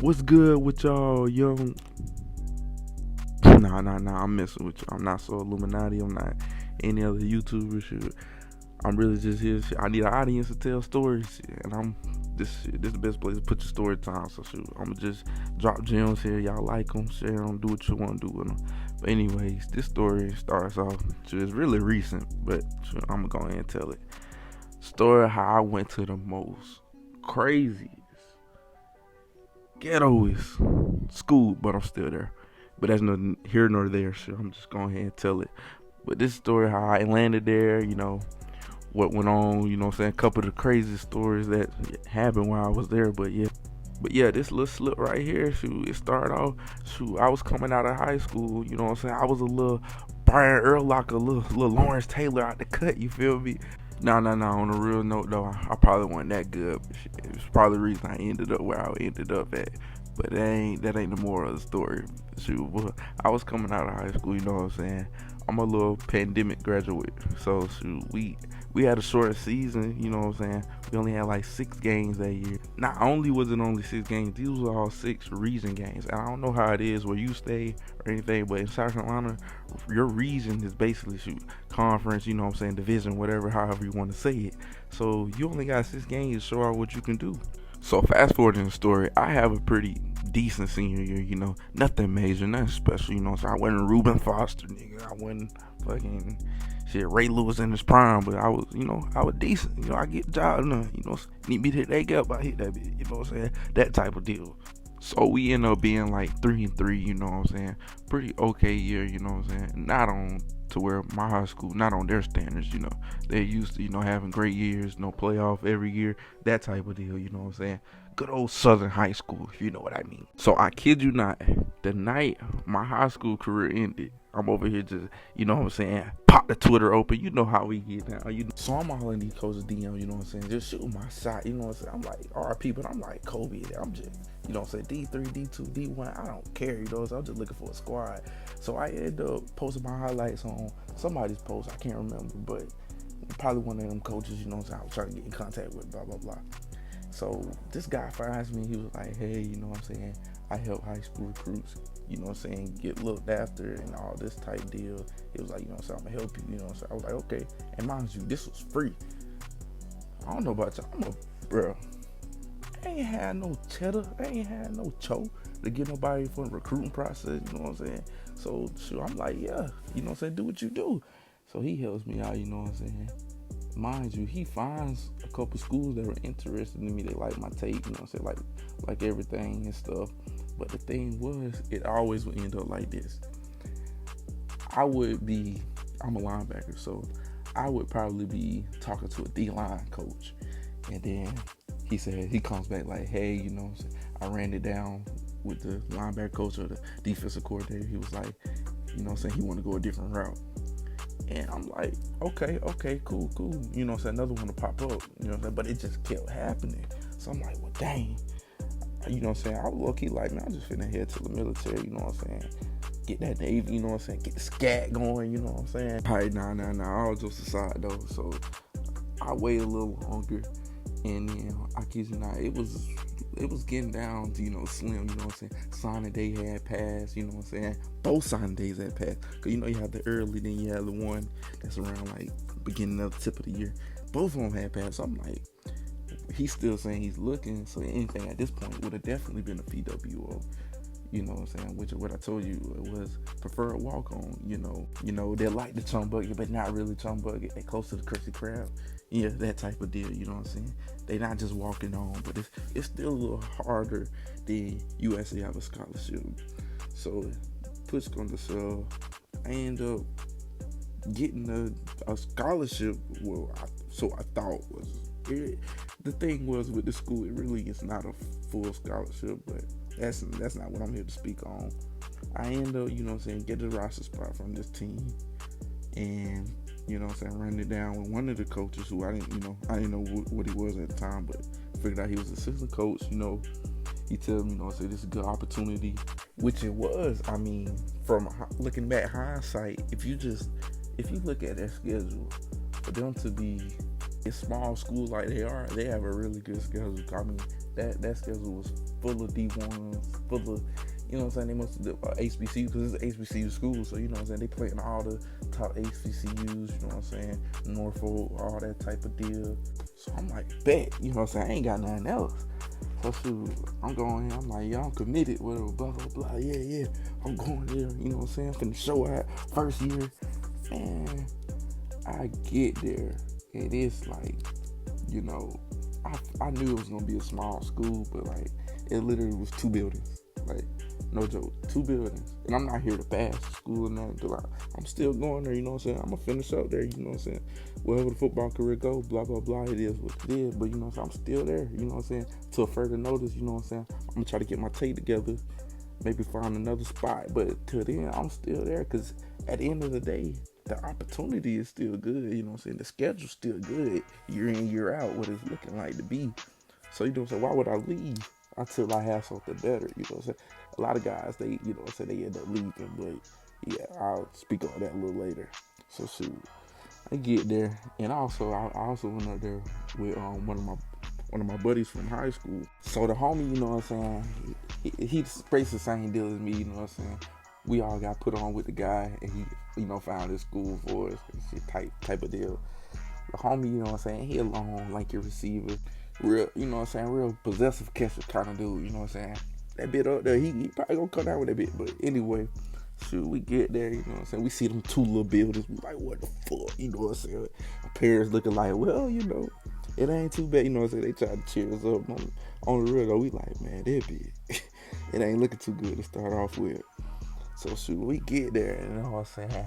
What's good with y'all, young? Nah, I'm messing with you. I'm not so Illuminati. I'm not any other YouTuber shit. I'm really just here. Shit. I need an audience to tell stories, and this the best place to put your story time. So shoot, I'm gonna just drop gems here. Y'all like them, share them, do what you want to do with them. But anyways, this story starts off. It's really recent, but shoot, I'm gonna go ahead and tell it. Story how I went to the most craziest, ghettoest school, but I'm still there. But that's nothing here nor there, so I'm just going ahead and tell it. But this story, how I landed there, what went on, what I'm saying, a couple of the crazy stories that happened while I was there. But yeah, this little slip right here, shoot, it started off, shoot, I was coming out of high school, you know what I'm saying, I was a little Brian Urlacher, a little Lawrence Taylor out the cut, you feel me? No, on a real note though, I probably wasn't that good. It was probably the reason I ended up where I ended up at. But that ain't the moral of the story. Shoot, well, I was coming out of high school, you know what I'm saying? I'm a little pandemic graduate. So shoot, we had a short season, you know what I'm saying? We only had like 6 games that year. Not only was it only 6 games, these were all 6 region games. And I don't know how it is where you stay or anything, but in South Carolina, your region is basically conference, you know what I'm saying, division, whatever, however you want to say it. So you only got 6 games to show out what you can do. So fast forward in the story, I have a pretty decent senior year, nothing major, nothing special, so I wasn't Reuben Foster, nigga. I wasn't fucking Ray Lewis in his prime, but I was, I was decent. I get the job done, need me to hit that gap, I hit that bit, you know what I'm saying? That type of deal. So we end up being like 3-3, you know what I'm saying? Pretty okay year, you know what I'm saying? Not on to where my high school, not on their standards, They're used to, having great years, no playoff every year, that type of deal, you know what I'm saying? Good old Southern high school, if you know what I mean. So I kid you not, the night my high school career ended, I'm over here just, you know what I'm saying, pop the Twitter open, you know how we get now. So I'm all in these coaches DM, you know what I'm saying, just shooting my shot, you know what I'm saying. I'm like RP, but I'm like Kobe, I'm just, you know what I'm saying, D3, D2, D1, I don't care, so I'm just looking for a squad. So I end up posting my highlights on somebody's post, I can't remember, but probably one of them coaches, you know what I'm saying, I was trying to get in contact with, blah, blah, blah. So this guy finds me, he was like, hey, you know what I'm saying, I help high school recruits, you know what I'm saying, get looked after and all this type deal. It was like, you know what I'm saying, I'm gonna help you, you know what I'm saying. I was like, okay. And mind you, this was free. I don't know about y'all, bro, I ain't had no cheddar, I ain't had no cho to get nobody for the recruiting process, you know what I'm saying. So I'm like, yeah, you know what I'm saying, do what you do. So he helps me out, you know what I'm saying. Mind you, he finds a couple schools that were interested in me. They like my tape, you know what I'm saying, like everything and stuff. But the thing was, it always would end up like this. I'm a linebacker, so I would probably be talking to a D-line coach. And then he comes back like, hey, you know what I'm saying, I ran it down with the linebacker coach or the defensive coordinator. He was like, you know what I'm saying, he want to go a different route. And I'm like, okay, cool. You know what I'm saying, another one to pop up, you know what I'm saying, but it just kept happening. So I'm like, well, dang. You know what I'm saying, I was low-key like, man, I'm just finna head to the military, you know what I'm saying, get that Navy, you know what I'm saying, get the scat going, you know what I'm saying. All right, nah, all jokes aside though, so I waited a little longer, and then I kid you not, it was getting down to, slim, you know what I'm saying, signing day had passed, you know what I'm saying, both signing days had passed, because you have the early, then you have the one that's around like beginning of the tip of the year. Both of them had passed, so I'm like, he's still saying he's looking, so anything at this point would have definitely been a PWO, you know what I'm saying, which is what I told you, it was preferred walk-on, they like the chum bucket, but not really chum bucket, they close to the Krusty Krab, yeah, that type of deal, you know what I'm saying, they not just walking on, but it's still a little harder than you actually have a scholarship. So push on the shove, I end up getting a scholarship, so I thought was it. The thing was with the school, it really is not a full scholarship, but that's not what I'm here to speak on. I end up, you know what I'm saying, get a roster spot from this team, and you know what I'm saying, running it down with one of the coaches who I didn't know what he was at the time, but figured out he was assistant coach. He told me, you know, say this is a good opportunity, which it was. I mean, from looking back hindsight, if you look at their schedule, for them to be a small school like they are, they have a really good schedule. I mean, that schedule was full of D1s, full of, you know what I'm saying, they must have HBCU, because it's an HBCU school, so you know what I'm saying, they play in all the top HBCUs, you know what I'm saying, Norfolk, all that type of deal. So I'm like, bet, you know what I'm saying, I ain't got nothing else. So shoot, I'm going here, I'm like, yo, I'm committed, whatever, blah, blah, blah, yeah, I'm going there, you know what I'm saying, I'm finna show out, first year. Man, I get there, and it's like, you know, I knew it was gonna be a small school, but like, it literally was 2 buildings, like, no joke, 2 buildings. And I'm not here to pass school or nothing, but like, I'm still going there, you know what I'm saying, I'm gonna finish up there, you know what I'm saying, wherever the football career go, blah, blah, blah, it is what it is, but you know what I'm saying, I'm still there, you know what I'm saying, till further notice, you know what I'm saying, I'm gonna try to get my tape together, maybe find another spot, but till then, I'm still there, because at the end of the day, the opportunity is still good, you know what I'm saying, the schedule's still good, year in, year out, what it's looking like to be. So, you know what I'm saying, why would I leave until I have something better, you know what I'm saying? A lot of guys, they, you know what I'm saying, they end up leaving, but yeah, I'll speak on that a little later. So shoot, I get there, and I also went up there with one of my buddies from high school. So the homie, you know what I'm saying, he basically the same deal as me, you know what I'm saying. We all got put on with the guy, and he, you know, found his school for us, and shit, type of deal. The homie, you know what I'm saying, he a long, lanky receiver, real, you know what I'm saying, real possessive catcher kind of dude, you know what I'm saying. That bit up there, he probably gonna cut down with that bit, but anyway, shoot, we get there, you know what I'm saying, we see them 2 little buildings, we like, what the fuck, you know what I'm saying. Our parents looking like, well, you know, it ain't too bad, you know what I'm saying, they try to cheer us up. On the real though, we like, man, that bit, it ain't looking too good to start off with. So shoot, we get there, and you know what I'm saying,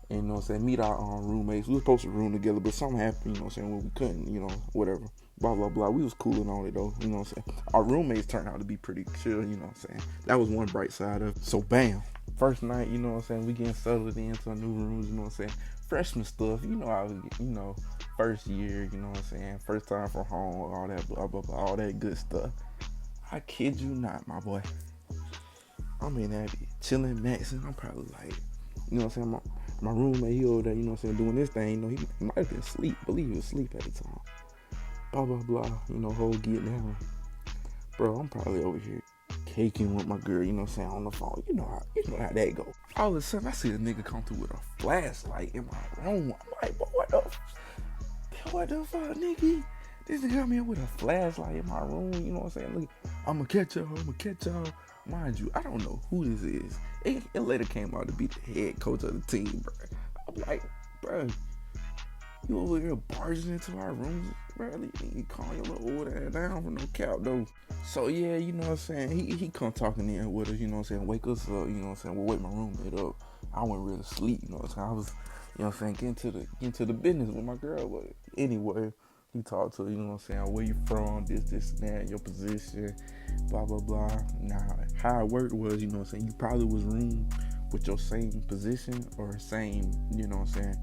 and, you know what I'm saying, meet our roommates. We were supposed to room together, but something happened, you know what I'm saying, when we couldn't, you know, whatever, blah, blah, blah. We was cooling on it, though, you know what I'm saying. Our roommates turned out to be pretty chill, you know what I'm saying. That was one bright side of it. So, bam, first night, you know what I'm saying, we getting settled into our new rooms, you know what I'm saying. Freshman stuff, you know, I was, you know, first year, you know what I'm saying, first time from home, all that, blah, blah, blah, all that good stuff. I kid you not, my boy. I'm in that chilling, maxing. I'm probably like, you know what I'm saying, my roommate, he over there, you know what I'm saying, doing this thing, you know, he might have been asleep. I believe he was asleep at the time. Blah, blah, blah, you know, whole getting down. Bro, I'm probably over here caking with my girl, you know what I'm saying, on the phone. You know how that go. All of a sudden, I see a nigga come through with a flashlight in my room. I'm like, boy, what the fuck, nigga? This nigga got me with a flashlight in my room, you know what I'm saying? Look, I'm gonna catch y'all. Mind you, I don't know who this is. It later came out to be the head coach of the team, bro. I'm like, bro, you over here barging into our rooms, bro. You calm your little old ass down for no cap, though. So, yeah, you know what I'm saying? He come talking in with us, you know what I'm saying? Wake us up, you know what I'm saying? We'll wake my roommate up. I went real asleep, you know what I'm saying? I was, you know what I'm saying, getting to the business with my girl. But anyway, he talked to her, you know what I'm saying? Where you from, this, and that, your position, blah, blah, blah. Now, how it worked was, you know what I'm saying, you probably was room with your same position or same, you know what I'm saying,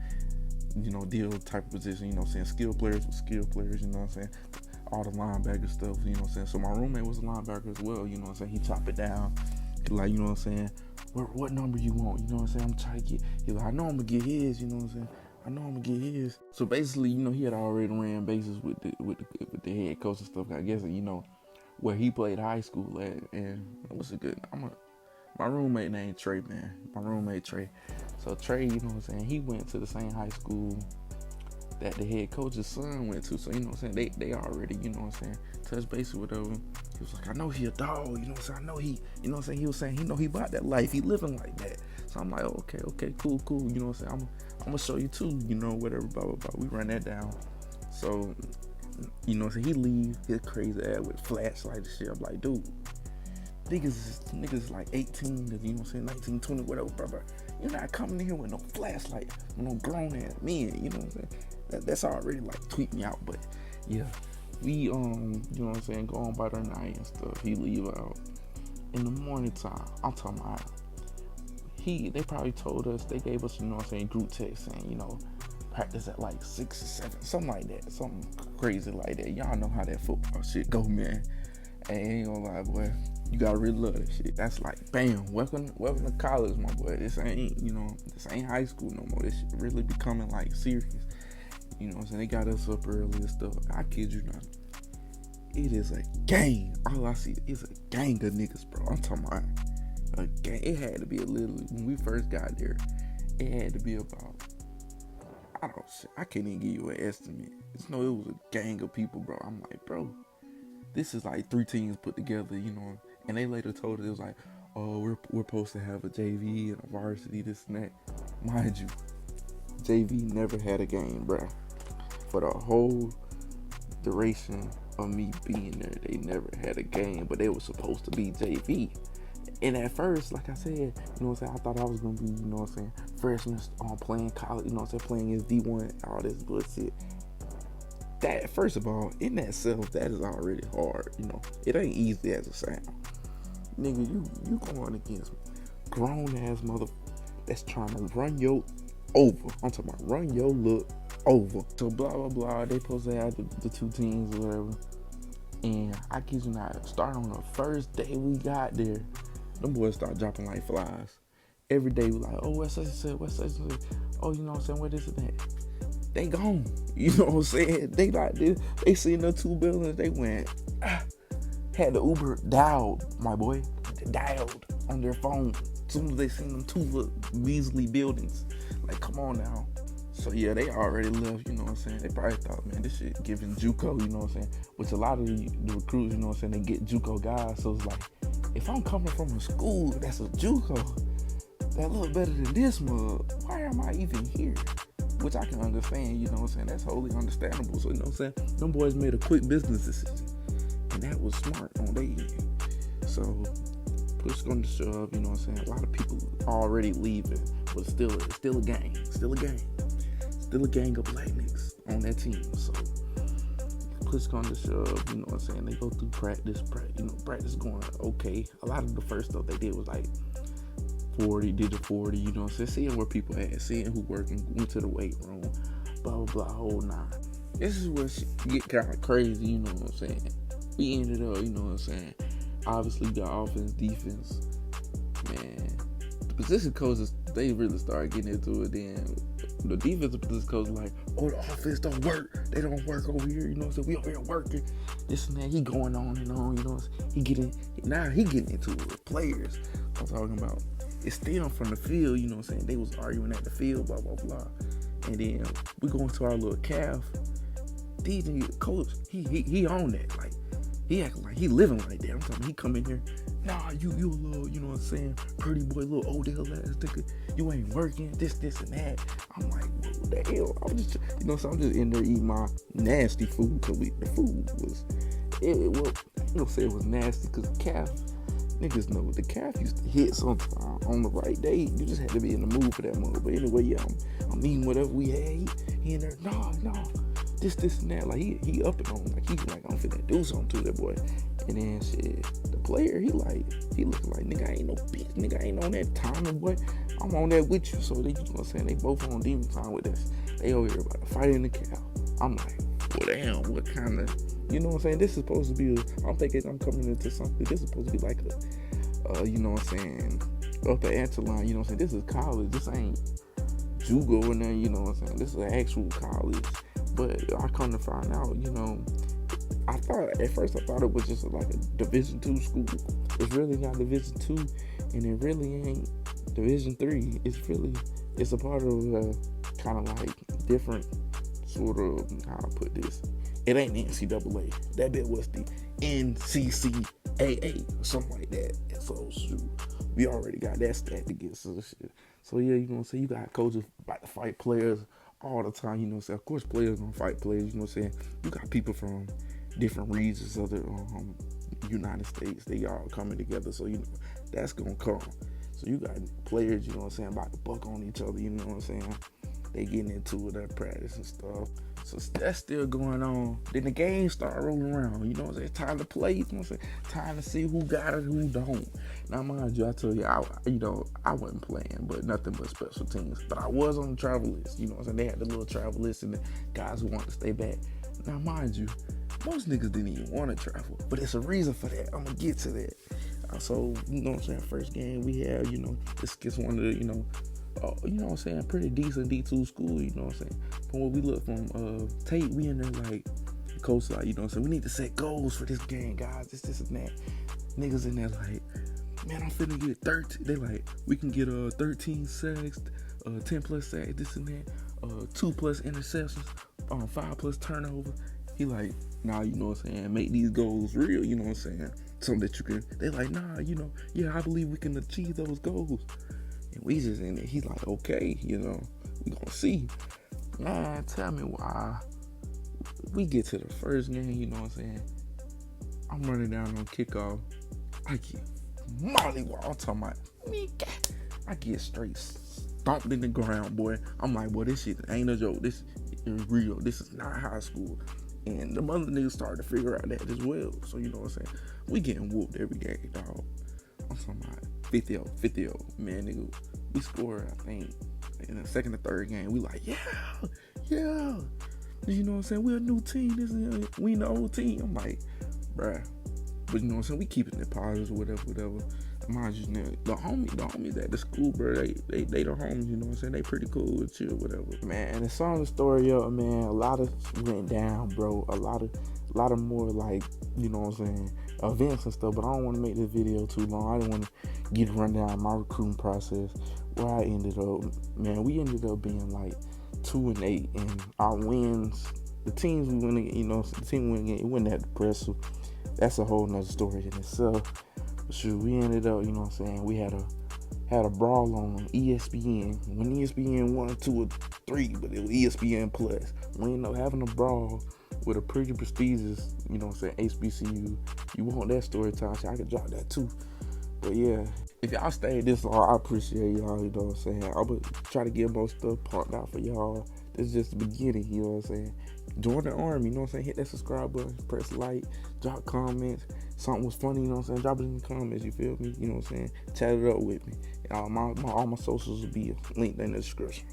you know, deal type of position, you know what I'm saying, skill players with skill players, you know what I'm saying, all the linebacker stuff, you know what I'm saying. So my roommate was a linebacker as well, you know what I'm saying, he chopped it down, like, you know what I'm saying, what number you want, you know what I'm saying, I'm trying to get, he's like, I know I'm gonna get his, you know what I'm saying, So basically, you know, he had already ran bases with the head coach and stuff, I guess, you know, where he played high school at, and it was a good, my roommate named Trey, man, So Trey, you know what I'm saying, he went to the same high school that the head coach's son went to, so you know what I'm saying, they already, you know what I'm saying, touched base with him. He was like, I know he a dog, you know what I'm saying, I know he, you know what I'm saying, he was saying, he know he about that life, he living like that. So I'm like, oh, okay, cool, you know what I'm saying, I'm gonna show you too, you know, whatever, blah, blah, blah. We ran that down. So, you know what I'm saying, he leave his crazy ass with flashlight and shit. I'm like, dude, niggas like 18, you know what I'm saying, 19, 20, whatever, blah, blah. You're not coming in here with no flashlight, with no grown ass men, you know what I'm saying. That's already like tweet me out, but yeah, we you know what I'm saying, go on by their night and stuff. He leave out in the morning time. I'm talking about they probably told us, they gave us, you know what I'm saying, group text saying, you know, practice at like 6 or 7, something like that, something crazy like that. Y'all know how that football shit go, man. I ain't gonna lie, boy, you gotta really love that shit. That's like, bam, welcome to college, my boy. This ain't high school no more. This shit really becoming like serious. You know what I'm saying? They got us up early and stuff. I kid you not. It is a gang. All I see is a gang of niggas, bro. I'm talking about a gang. It had to be a little, when we first got there, it had to be about, I can't even give you an estimate. Just know it was a gang of people, bro. I'm like, bro, this is like 3 teams put together, you know. And they later told us, it was like, oh, we're supposed to have a JV and a varsity, this and that. Mind you, JV never had a game, bro. For the whole duration of me being there, they never had a game, but they were supposed to be JV. And at first, like I said, you know what I'm saying, I thought I was going to be, you know what I'm saying, freshman playing college, you know what I'm saying, playing as D1, all this bullshit. That, first of all, in that self, that is already hard, you know. It ain't easy as it sounds. Nigga, you going against grown-ass mother that's trying to run your over. I'm talking about run your look over. So blah, blah, blah, they supposed to have the 2 teams or whatever. And I kid you not, start on the first day we got there, them boys start dropping like flies. Every day we like, oh, what's such and such, what's such and such. Oh, you know what I'm saying, where this and that. They gone. You know what I'm saying? They like this. They seen the 2 buildings, they went, had the Uber dialed, my boy. Dialed on their phone. As soon as they seen them 2 measly buildings. Like, come on now. So yeah, they already left, you know what I'm saying? They probably thought, man, this shit giving JUCO, you know what I'm saying? Which a lot of the recruits, you know what I'm saying, they get JUCO guys. So it's like, if I'm coming from a school that's a JUCO, that look better than this mug, why am I even here? Which I can understand, you know what I'm saying? That's wholly understandable. So, you know what I'm saying? Them boys made a quick business decision. And that was smart on their end. So, push going to shove, you know what I'm saying? A lot of people already leaving, but still a gang. Still a gang. Still a gang of black niggas on that team. So, push going to shove, you know what I'm saying? They go through practice, you know, practice going okay. A lot of the first stuff they did was like 40, did the 40, you know what I'm saying? Seeing where people at, seeing who working, went to the weight room, blah, blah, blah, whole 9. This is where shit get kind of crazy, you know what I'm saying? We ended up, you know what I'm saying? Obviously, got offense, defense. Man, the position coaches, they really started getting into it then. The defensive position coach was like, oh, the offense don't work. They don't work over here, you know what I'm saying? We over here working. This and that. He going on and on, you know what I'm saying? He getting into it with players. I'm talking about. It's still from the field, you know what I'm saying? They was arguing at the field, blah, blah, blah. And then we go into our little calf. DJ coach, he on that. Like, he acting like he living like that. I'm talking, he come in here, nah, you a little, you know what I'm saying, pretty boy, little Odell ass nigga, you ain't working, this and that. I'm like, what the hell? I'm just, you know, so I'm just in there eating my nasty food, because the food was, you know, say it was nasty, because calf, niggas know the calf used to hit sometimes on the right day. You just had to be in the mood for that move. But anyway, yeah, I'm eating whatever we had. He in there, no, this and that. Like he up and on, like he's like, I'm finna do something to that boy. And then shit, the player, he looking like, nigga, I ain't no bitch, nigga, I ain't on that timing, boy. I'm on that with you. So they, you know what I'm saying, they both on demon time with us. They over here about to fight in the cow. I'm like, well, damn, what kind of, you know what I'm saying? This is supposed to be, I'm thinking I'm coming into something. This is supposed to be like a, you know what I'm saying, upper echelon, you know what I'm saying? This is college. This ain't jugo and then, you know what I'm saying? This is an actual college. But I come to find out, you know, at first I thought it was just like a Division II school. It's really not Division II, and it really ain't Division III. It's a part of a kind of like different sort of, how to put this. It ain't the NCAA. That bit was the NCCAA or something like that. And so shoot, we already got that stat to get so shit. So yeah, you know what I'm saying? You got coaches about to fight players all the time, you know what I'm saying? Of course players gonna fight players, you know what I'm saying? You got people from different regions of the United States, they all coming together, so you know that's gonna come. So you got players, you know what I'm saying, about to buck on each other, you know what I'm saying? They getting into it at practice and stuff. So that's still going on. Then the games start rolling around, you know what I'm saying? Time to play, you know what I'm saying? Time to see who got it, who don't. Now mind you, I tell you, I wasn't playing, but nothing but special teams. But I was on the travel list, you know what I'm saying? They had the little travel list and the guys who want to stay back. Now mind you, most niggas didn't even want to travel, but it's a reason for that. I'm gonna get to that. So, you know what I'm saying, first game we had, you know, this gets one of the, you know what I'm saying, pretty decent D2 school, you know what I'm saying. From what we look from Tate, we in there like, coach like, you know what I'm saying, we need to set goals for this game, guys. This and that. Niggas in there like, man, I'm finna get 13. They like, we can get 13 sacks, 10 plus sacks, this and that, 2 plus interceptions, 5 plus turnover. He like, nah, you know what I'm saying, make these goals real, you know what I'm saying, something that you can. They like, nah, you know, yeah, I believe we can achieve those goals. And we just in there. He's like, okay, you know, we gonna see. Man, tell me why. We get to the first game, you know what I'm saying, I'm running down on kickoff. I get mollywop. I'm talking about me. I get straight stomped in the ground, boy. I'm like, boy, this shit ain't a joke. This is real. This is not high school. And the other niggas started to figure out that as well. So, you know what I'm saying? We getting whooped every game, dog. I'm talking about 50-0. Man, nigga, we scored, I think, in the second or third game. We like, yeah. You know what I'm saying? We're a new team. We the old team. I'm like, bruh. But you know what I'm saying? We keeping it positive, whatever. Mind you, the homies at the school, bro, they the homies, you know what I'm saying? They pretty cool and chill, whatever. Man, to sum the story up, man, a lot of went down, bro. A lot of more, like, you know what I'm saying, events and stuff. But I don't want to make this video too long. I didn't want to get a rundown of my recruiting process. Where I ended up, man, we ended up being like 2-8, and our wins, the teams we went against, you know, the team we went against, it wasn't that impressive. That's a whole nother story in itself. But shoot, we ended up, you know what I'm saying, we had a brawl on ESPN. When ESPN 1, 2, or 3, but it was ESPN Plus. We ended up having a brawl with a pretty prestigious, you know what I'm saying, HBCU. You want that story time, so I could drop that too. But yeah, if y'all stayed this long, I appreciate y'all, you know what I'm saying. I'm going to try to get more stuff parked out for y'all. This is just the beginning, you know what I'm saying. Join the army, you know what I'm saying. Hit that subscribe button, press like, drop comments. Something was funny, you know what I'm saying. Drop it in the comments, you feel me? You know what I'm saying. Chat it up with me. All my socials will be linked in the description.